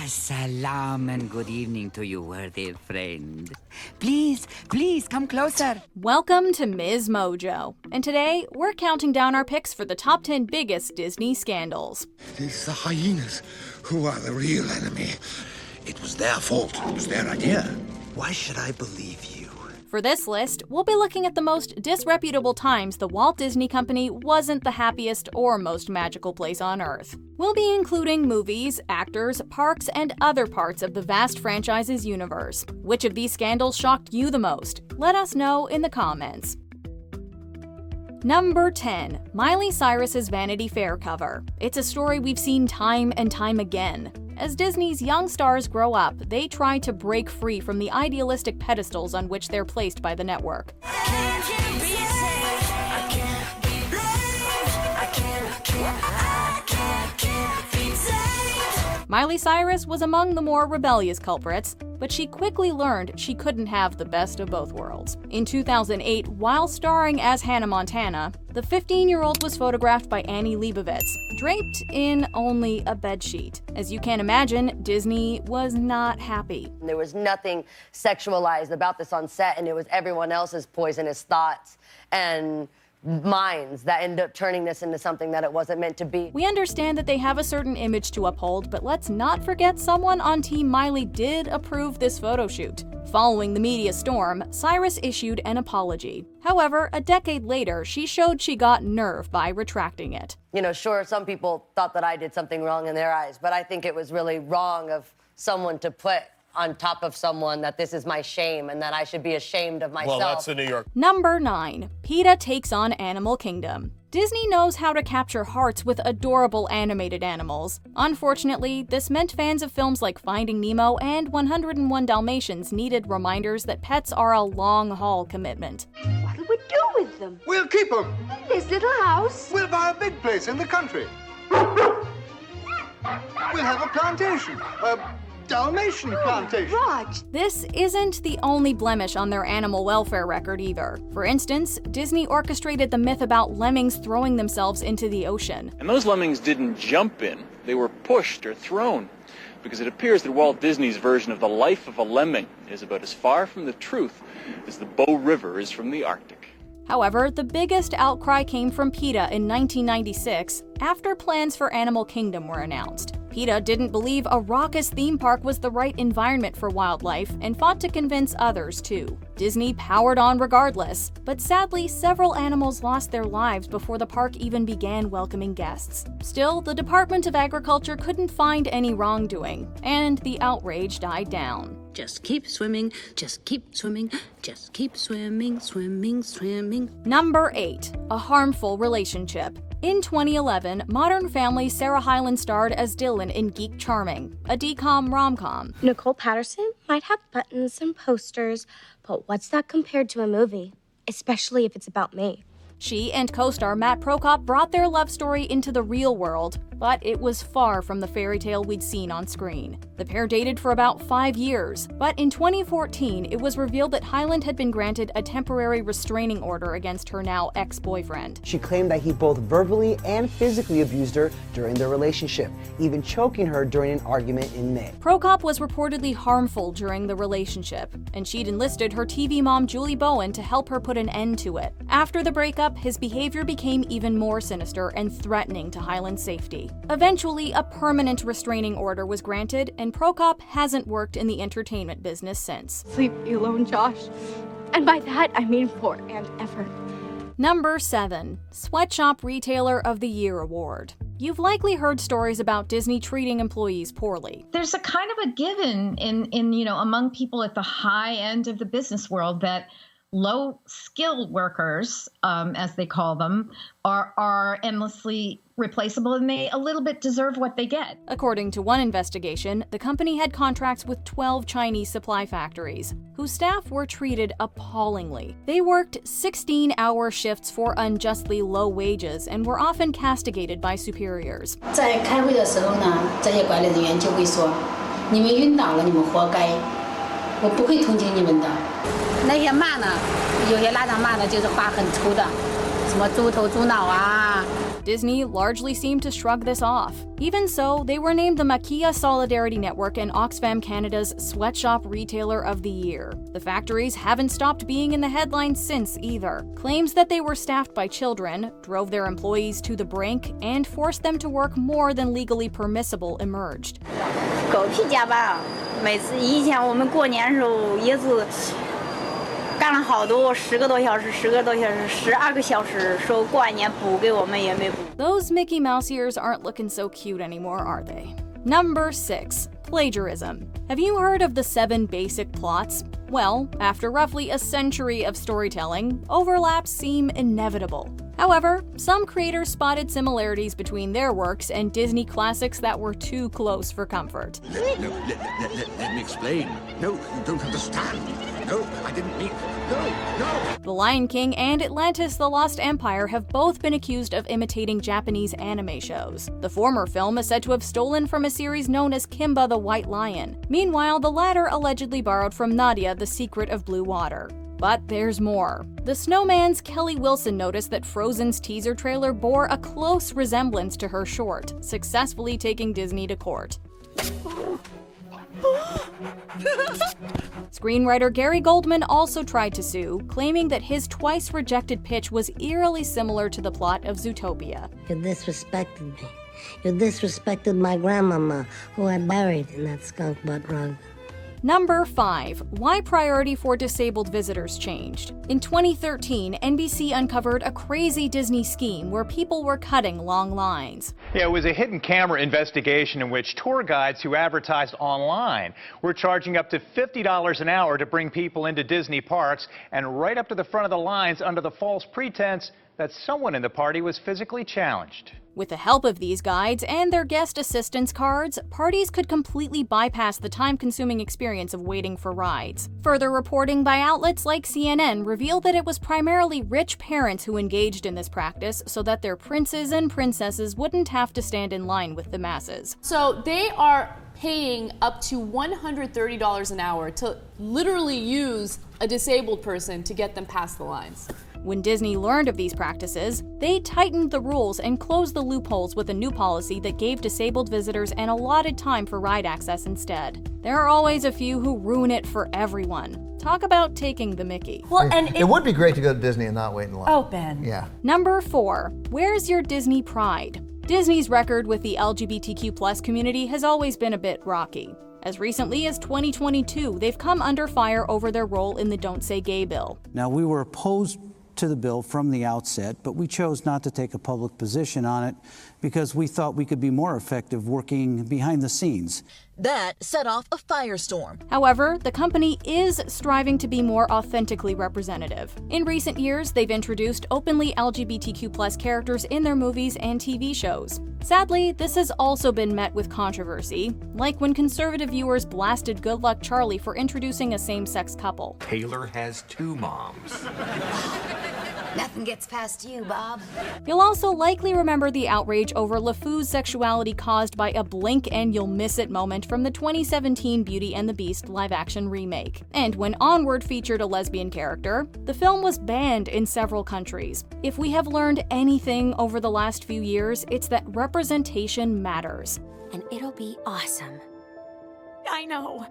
Salam and good evening to you, worthy friend. Please come closer. Welcome to MsMojo. And today, we're counting down our picks for the top 10 biggest Disney scandals. It's the hyenas who are the real enemy. It was their fault. It was their idea. Why should I believe you? For this list, we'll be looking at the most disreputable times the Walt Disney Company wasn't the happiest or most magical place on Earth. We'll be including movies, actors, parks, and other parts of the vast franchise's universe. Which of these scandals shocked you the most? Let us know in the comments. Number 10. Miley Cyrus's Vanity Fair cover. It's a story we've seen time and time again. As Disney's young stars grow up, they try to break free from the idealistic pedestals on which they're placed by the network. Miley Cyrus was among the more rebellious culprits, but she quickly learned she couldn't have the best of both worlds. In 2008, while starring as Hannah Montana, the 15-year-old was photographed by Annie Leibovitz, draped in only a bedsheet. As you can imagine, Disney was not happy. There was nothing sexualized about this on set, and it was everyone else's poisonous thoughts and minds that ended up turning this into something that it wasn't meant to be. We understand that they have a certain image to uphold, but let's not forget someone on Team Miley did approve this photo shoot. Following the media storm, Cyrus issued an apology. However, a decade later, she showed she got nerve by retracting it. You know, sure, some people thought that I did something wrong in their eyes, but I think it was really wrong of someone to put on top of someone that this is my shame and that I should be ashamed of myself. Well, that's in New York. Number 9. PETA takes on Animal Kingdom. Disney knows how to capture hearts with adorable animated animals. Unfortunately, this meant fans of films like Finding Nemo and 101 Dalmatians needed reminders that pets are a long-haul commitment. What do we do with them? We'll keep them. This little house? We'll buy a big place in the country. We'll have a plantation. Dalmatian plantation. Raj. This isn't the only blemish on their animal welfare record either. For instance, Disney orchestrated the myth about lemmings throwing themselves into the ocean. And those lemmings didn't jump in, they were pushed or thrown. Because it appears that Walt Disney's version of the life of a lemming is about as far from the truth as the Bow River is from the Arctic. However, the biggest outcry came from PETA in 1996 after plans for Animal Kingdom were announced. PETA didn't believe a raucous theme park was the right environment for wildlife and fought to convince others too. Disney powered on regardless, but sadly several animals lost their lives before the park even began welcoming guests. Still, the Department of Agriculture couldn't find any wrongdoing, and the outrage died down. Just keep swimming, just keep swimming, just keep swimming, swimming, swimming. Number 8. A harmful relationship. In 2011, Modern Family's Sarah Hyland starred as Dylan in Geek Charming, a DCOM rom-com. Nicole Patterson might have buttons and posters, but what's that compared to a movie? Especially if it's about me. She and co-star Matt Prokop brought their love story into the real world, but it was far from the fairy tale we'd seen on screen. The pair dated for about 5 years, but in 2014, it was revealed that Hyland had been granted a temporary restraining order against her now ex-boyfriend. She claimed that he both verbally and physically abused her during their relationship, even choking her during an argument in May. Prokop was reportedly harmful during the relationship, and she'd enlisted her TV mom Julie Bowen to help her put an end to it. After the breakup, his behavior became even more sinister and threatening to Hyland's safety. Eventually, a permanent restraining order was granted, and Prokop hasn't worked in the entertainment business since. Leave me alone, Josh. And by that, I mean for and ever. Number 7. Sweatshop Retailer of the Year Award. You've likely heard stories about Disney treating employees poorly. There's a kind of a given in among people at the high end of the business world that low-skilled workers, as they call them, are endlessly replaceable, and they a little bit deserve what they get. According to one investigation, the company had contracts with 12 Chinese supply factories, whose staff were treated appallingly. They worked 16-hour shifts for unjustly low wages and were often castigated by superiors. 在开会的时候呢，这些管理人员就会说：“你们晕倒了，你们活该，我不会同情你们的。”那些骂呢，有些拉长骂的就是话很粗的，什么猪头猪脑啊。Disney largely seemed to shrug this off. Even so, they were named the Maquia Solidarity Network and Oxfam Canada's Sweatshop Retailer of the Year. The factories haven't stopped being in the headlines since either. Claims that they were staffed by children, drove their employees to the brink, and forced them to work more than legally permissible emerged. 狗屁加班啊！每次以前我们过年的时候也是干了好多，10个多小时，10个多小时，12个小时，说过完年补给我们也没补。 Those Mickey Mouse ears aren't looking so cute anymore, are they? Number 6. Plagiarism. Have you heard of the 7 basic plots? Well, after roughly a century of storytelling, overlaps seem inevitable. However, some creators spotted similarities between their works and Disney classics that were too close for comfort. Let me explain. No, you don't understand. No, I didn't mean... No! The Lion King and Atlantis: The Lost Empire have both been accused of imitating Japanese anime shows. The former film is said to have stolen from a series known as Kimba the White Lion. Meanwhile, the latter allegedly borrowed from Nadia: The Secret of Blue Water. But there's more. The Snowman's Kelly Wilson noticed that Frozen's teaser trailer bore a close resemblance to her short, successfully taking Disney to court. Screenwriter Gary Goldman also tried to sue, claiming that his twice-rejected pitch was eerily similar to the plot of Zootopia. You disrespected me. You disrespected my grandmama, who I buried in that skunk butt rug. Number 5. Why priority for disabled visitors changed. In 2013, NBC uncovered a crazy Disney scheme where people were cutting long lines. Yeah, it was a hidden camera investigation in which tour guides who advertised online were charging up to $50 an hour to bring people into Disney parks and right up to the front of the lines under the false pretense that someone in the party was physically challenged. With the help of these guides and their guest assistance cards, parties could completely bypass the time-consuming experience of waiting for rides. Further reporting by outlets like CNN revealed that it was primarily rich parents who engaged in this practice so that their princes and princesses wouldn't have to stand in line with the masses. So they are paying up to $130 an hour to literally use a disabled person to get them past the lines. When Disney learned of these practices, they tightened the rules and closed the loopholes with a new policy that gave disabled visitors an allotted time for ride access instead. There are always a few who ruin it for everyone. Talk about taking the mickey. Well, and it would be great to go to Disney and not wait in line. Oh, Ben. Yeah. Number 4. Where's your Disney pride? Disney's record with the LGBTQ+ community has always been a bit rocky. As recently as 2022, they've come under fire over their role in the Don't Say Gay bill. Now, we were opposed to the bill from the outset, but we chose not to take a public position on it because we thought we could be more effective working behind the scenes. That set off a firestorm. However, the company is striving to be more authentically representative. In recent years, they've introduced openly LGBTQ+ characters in their movies and TV shows. Sadly, this has also been met with controversy, like when conservative viewers blasted Good Luck Charlie for introducing a same-sex couple. Taylor has 2 moms. Nothing gets past you, Bob. You'll also likely remember the outrage over LeFou's sexuality caused by a blink and you'll miss it moment from the 2017 Beauty and the Beast live-action remake. And when Onward featured a lesbian character, the film was banned in several countries. If we have learned anything over the last few years, it's that representation matters. And it'll be awesome. I know.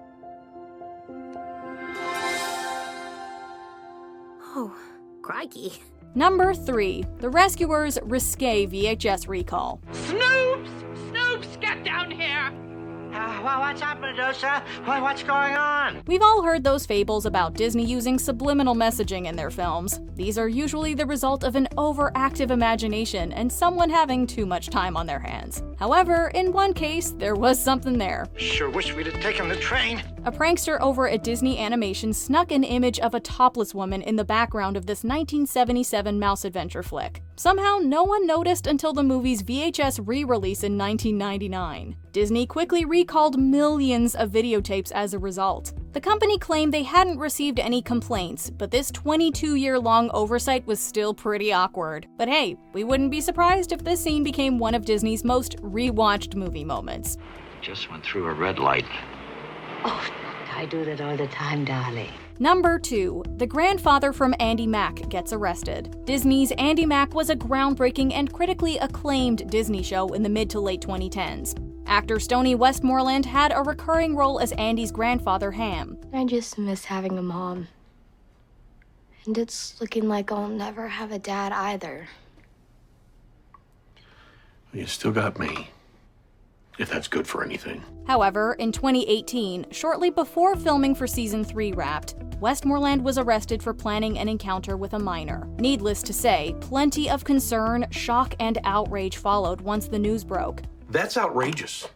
Oh, crikey. Number 3. The Rescuers' risque VHS recall. Snoops, get down here! What's happening, Dosha? What's going on? We've all heard those fables about Disney using subliminal messaging in their films. These are usually the result of an overactive imagination and someone having too much time on their hands. However, in one case, there was something there. Sure wish we'd have taken the train. A prankster over at Disney Animation snuck an image of a topless woman in the background of this 1977 mouse adventure flick. Somehow, no one noticed until the movie's VHS re-release in 1999. Disney quickly recalled millions of videotapes as a result. The company claimed they hadn't received any complaints, but this 22-year-long oversight was still pretty awkward. But hey, we wouldn't be surprised if this scene became one of Disney's most rewatched movie moments. Just went through a red light. Oh, I do that all the time, darling. Number 2. The grandfather from Andy Mack gets arrested. Disney's Andy Mack was a groundbreaking and critically acclaimed Disney show in the mid to late 2010s. Actor Stoney Westmoreland had a recurring role as Andy's grandfather, Ham. I just miss having a mom. And it's looking like I'll never have a dad either. You still got me, if that's good for anything. However, in 2018, shortly before filming for season 3 wrapped, Westmoreland was arrested for planning an encounter with a minor. Needless to say, plenty of concern, shock, and outrage followed once the news broke. That's outrageous.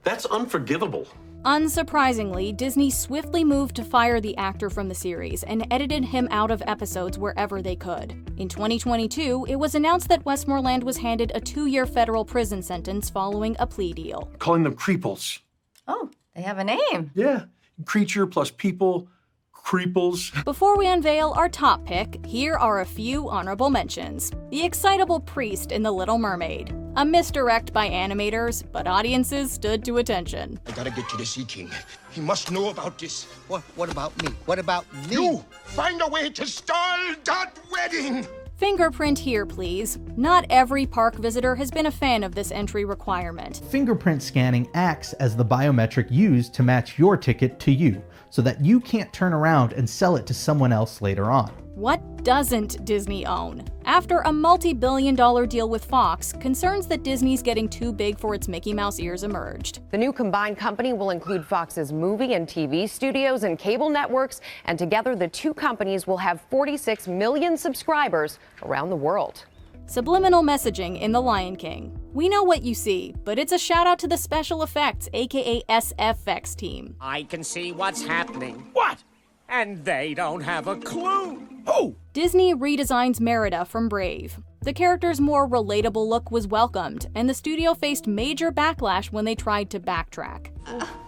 That's unforgivable. Unsurprisingly, Disney swiftly moved to fire the actor from the series and edited him out of episodes wherever they could. In 2022, it was announced that Westmoreland was handed a 2-year federal prison sentence following a plea deal. Calling them creeples. Oh, they have a name. Yeah, creature plus people, creeples. Before we unveil our top pick, here are a few honorable mentions. The excitable priest in The Little Mermaid. A misdirect by animators, but audiences stood to attention. I gotta get to the Sea King. He must know about this. What about me? What about me? You! Find a way to stall that wedding! Fingerprint here, please. Not every park visitor has been a fan of this entry requirement. Fingerprint scanning acts as the biometric used to match your ticket to you, so that you can't turn around and sell it to someone else later on. What doesn't Disney own? After a multi-billion-dollar deal with Fox, concerns that Disney's getting too big for its Mickey Mouse ears emerged. The new combined company will include Fox's movie and TV studios and cable networks, and together the two companies will have 46 million subscribers around the world. Subliminal messaging in The Lion King. We know what you see, but it's a shout out to the special effects, aka SFX team. I can see what's happening. What? And they don't have a clue. Oh! Disney redesigns Merida from Brave. The character's more relatable look was welcomed, and the studio faced major backlash when they tried to backtrack.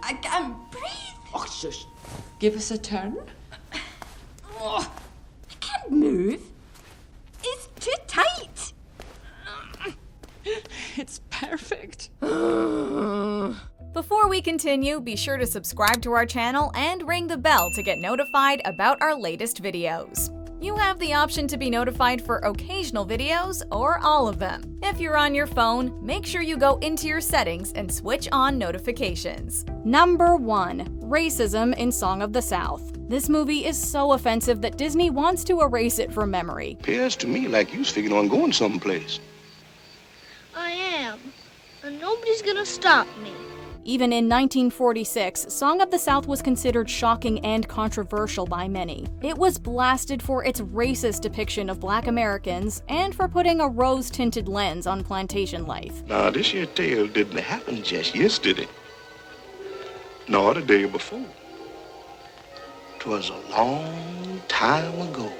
I can't breathe. Oh, shush. Give us a turn. Oh, I can't move. It's too tight. It's perfect. Before we continue, be sure to subscribe to our channel and ring the bell to get notified about our latest videos. You have the option to be notified for occasional videos or all of them. If you're on your phone, make sure you go into your settings and switch on notifications. Number 1. Racism in Song of the South. This movie is so offensive that Disney wants to erase it from memory. Appears to me like you was figuring on going someplace. I am, and nobody's gonna stop me. Even in 1946, Song of the South was considered shocking and controversial by many. It was blasted for its racist depiction of Black Americans and for putting a rose-tinted lens on plantation life. Now, this here tale didn't happen just yesterday, nor the day before. 'Twas a long time ago,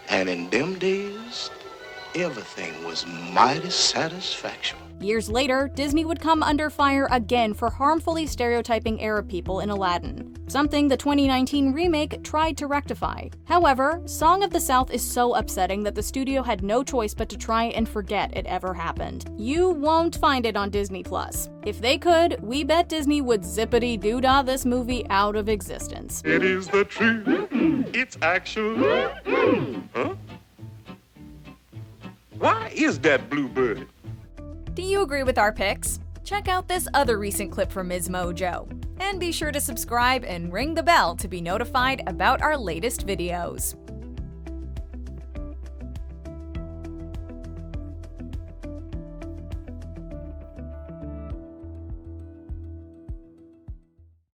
and in them days, everything was mighty satisfactory. Years later, Disney would come under fire again for harmfully stereotyping Arab people in Aladdin, something the 2019 remake tried to rectify. However, Song of the South is so upsetting that the studio had no choice but to try and forget it ever happened. You won't find it on Disney+. If they could, we bet Disney would zippity-doo-dah this movie out of existence. It is the truth. It's actual. Huh? Why is that bluebird? Do you agree with our picks? Check out this other recent clip from MsMojo. And be sure to subscribe and ring the bell to be notified about our latest videos.